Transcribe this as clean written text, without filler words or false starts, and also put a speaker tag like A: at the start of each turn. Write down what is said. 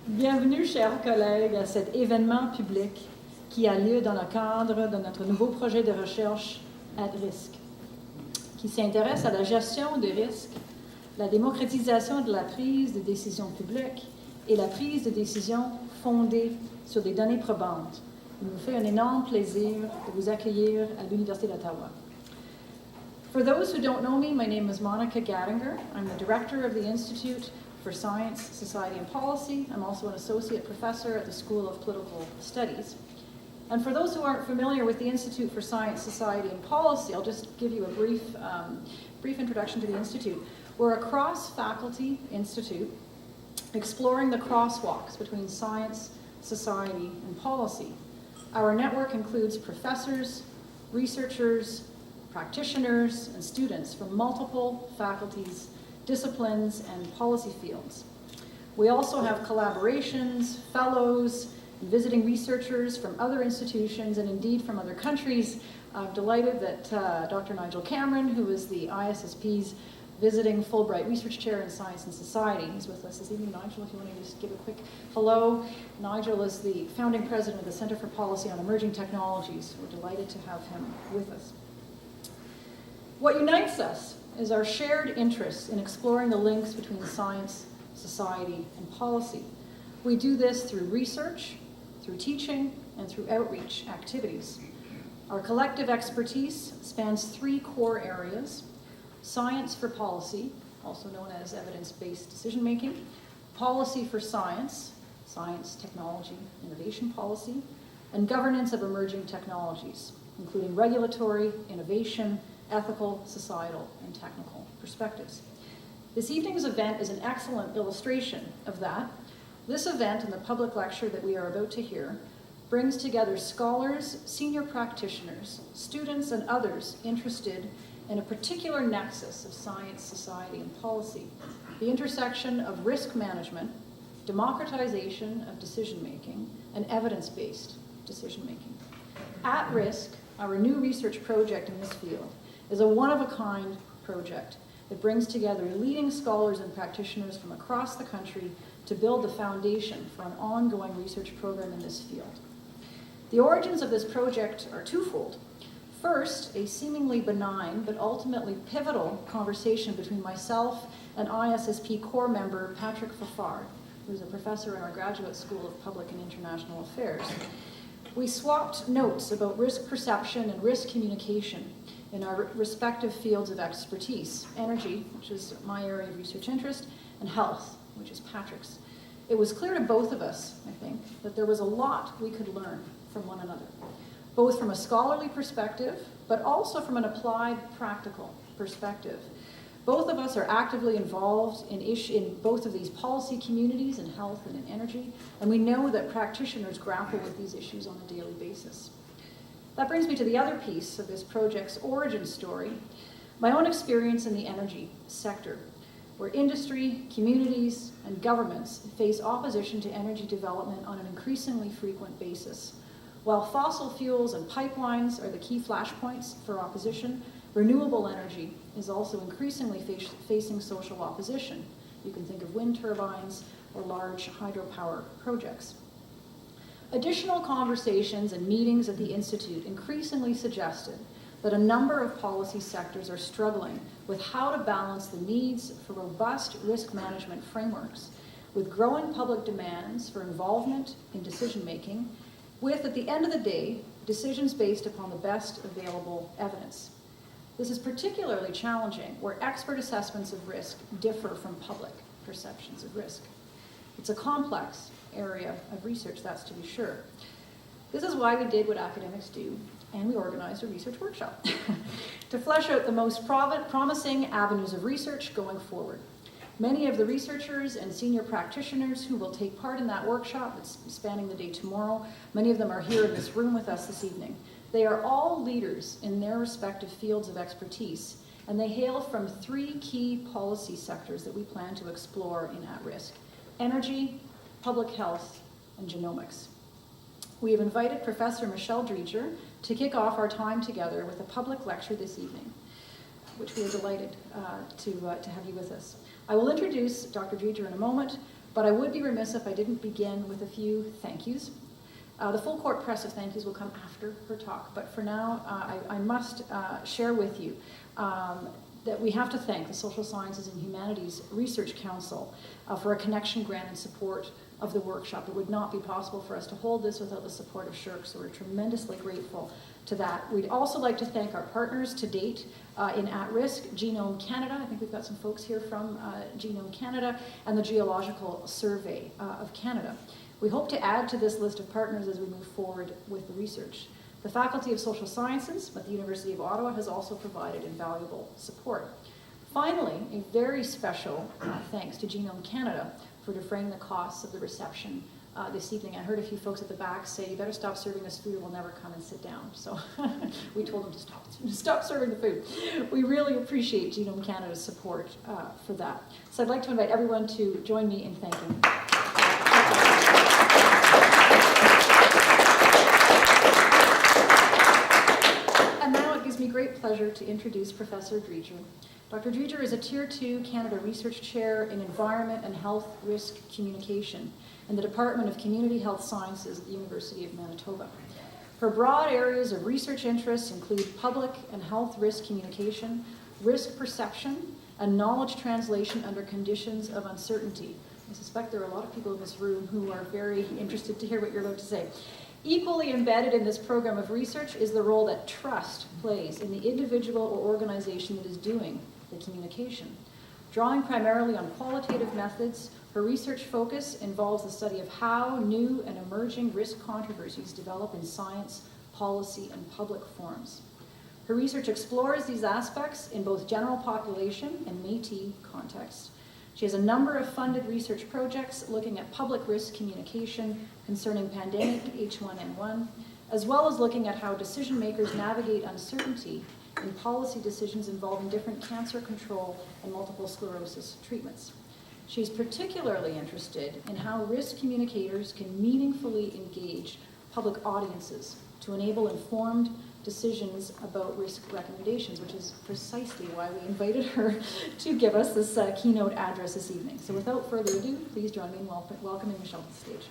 A: Bienvenue, chers collègues, à cet événement public qui a lieu dans le cadre de notre nouveau projet de recherche Risque, qui s'intéresse à la gestion des risques, la démocratisation de la prise de décision publique et la prise de décision fondée sur des données probantes. Il nous fait un énorme plaisir de vous accueillir à l'Université d'Ottawa. For those who don't know me, my name is Monica Gattinger. I'm the director of the Institute for Science, Society and Policy. I'm also an associate professor at the School of Political Studies. And for those who aren't familiar with the Institute for Science, Society and Policy, I'll just give you a brief introduction to the Institute. We're a cross-faculty institute exploring the crosswalks between science, society, and policy. Our network includes professors, researchers, practitioners, and students from multiple faculties, disciplines, and policy fields. We also have collaborations, fellows, and visiting researchers from other institutions and indeed from other countries. I'm delighted that Dr. Nigel Cameron, who is the ISSP's visiting Fulbright Research Chair in Science and Society, is with us this evening. Nigel, if you want to just give a quick hello. Nigel is the founding president of the Center for Policy on Emerging Technologies. We're delighted to have him with us. What unites us is our shared interest in exploring the links between science, society, and policy. We do this through research, through teaching, and through outreach activities. Our collective expertise spans three core areas: science for policy, also known as evidence-based decision-making; policy for science, science, technology, innovation policy; and governance of emerging technologies, including regulatory, innovation, ethical, societal, and technical perspectives. This evening's event is an excellent illustration of that. This event and the public lecture that we are about to hear brings together scholars, senior practitioners, students, and others interested in a particular nexus of science, society, and policy: the intersection of risk management, democratization of decision-making, and evidence-based decision-making. At Risque, our new research project in this field, is a one-of-a-kind project that brings together leading scholars and practitioners from across the country to build the foundation for an ongoing research program in this field. The origins of this project are twofold. First, a seemingly benign but ultimately pivotal conversation between myself and ISSP core member Patrick Fafard, who's a professor in our Graduate School of Public and International Affairs. We swapped notes about risk perception and risk communication in our respective fields of expertise: energy, which is my area of research interest, and health, which is Patrick's. It was clear to both of us, I think, that there was a lot we could learn from one another, both from a scholarly perspective, but also from an applied, practical perspective. Both of us are actively involved in both of these policy communities in health and in energy, and we know that practitioners grapple with these issues on a daily basis. That brings me to the other piece of this project's origin story: my own experience in the energy sector, where industry, communities, and governments face opposition to energy development on an increasingly frequent basis. While fossil fuels and pipelines are the key flashpoints for opposition, renewable energy is also increasingly facing social opposition. You can think of wind turbines or large hydropower projects. Additional conversations and meetings at the Institute increasingly suggested that a number of policy sectors are struggling with how to balance the needs for robust risk management frameworks with growing public demands for involvement in decision-making, with, at the end of the day, decisions based upon the best available evidence. This is particularly challenging where expert assessments of risk differ from public perceptions of risk. It's a complex area of research, that's to be sure. This is why we did what academics do, and we organized a research workshop to flesh out the most promising avenues of research going forward. Many of the researchers and senior practitioners who will take part in that workshop, it's spanning the day tomorrow, many of them are here in this room with us this evening. They are all leaders in their respective fields of expertise, and they hail from three key policy sectors that we plan to explore in At Risk: energy, public health, and genomics. We have invited Professor Michelle Dreger to kick off our time together with a public lecture this evening, which we are delighted to have you with us. I will introduce Dr. Dreger in a moment, But I would be remiss if I didn't begin with a few thank yous. The full court press of thank yous will come after her talk, but for now, I must share with you that we have to thank the Social Sciences and Humanities Research Council for a connection grant and support of the workshop. It would not be possible for us to hold this without the support of SSHRC, so we're tremendously grateful to that. We'd also like to thank our partners to date in At-Risk, Genome Canada. I think we've got some folks here from Genome Canada, and the Geological Survey of Canada. We hope to add to this list of partners as we move forward with the research. The Faculty of Social Sciences at the University of Ottawa has also provided invaluable support. Finally, a very special thanks to Genome Canada for defraying the costs of the reception this evening. I heard a few folks at the back say, you better stop serving us food or we'll never come and sit down. So we told them to stop serving the food. We really appreciate Genome Canada's support for that. So I'd like to invite everyone to join me in thanking. And now it gives me great pleasure to introduce Professor Dreger. Dr. Dreger is a Tier 2 Canada Research Chair in Environment and Health Risk Communication in the Department of Community Health Sciences at the University of Manitoba. Her broad areas of research interests include public and health risk communication, risk perception, and knowledge translation under conditions of uncertainty. I suspect there are a lot of people in this room who are very interested to hear what you're about to say. Equally embedded in this program of research is the role that trust plays in the individual or organization that is doing the communication. Drawing primarily on qualitative methods, her research focus involves the study of how new and emerging risk controversies develop in science, policy, and public forums. Her research explores these aspects in both general population and Métis contexts. She has a number of funded research projects looking at public risk communication concerning pandemic H1N1, as well as looking at how decision makers navigate uncertainty in policy decisions involving different cancer control and multiple sclerosis treatments. She's particularly interested in how risk communicators can meaningfully engage public audiences to enable informed decisions about risk recommendations, which is precisely why we invited her to give us this keynote address this evening. So without further ado, please join me in welcoming Michelle to the stage.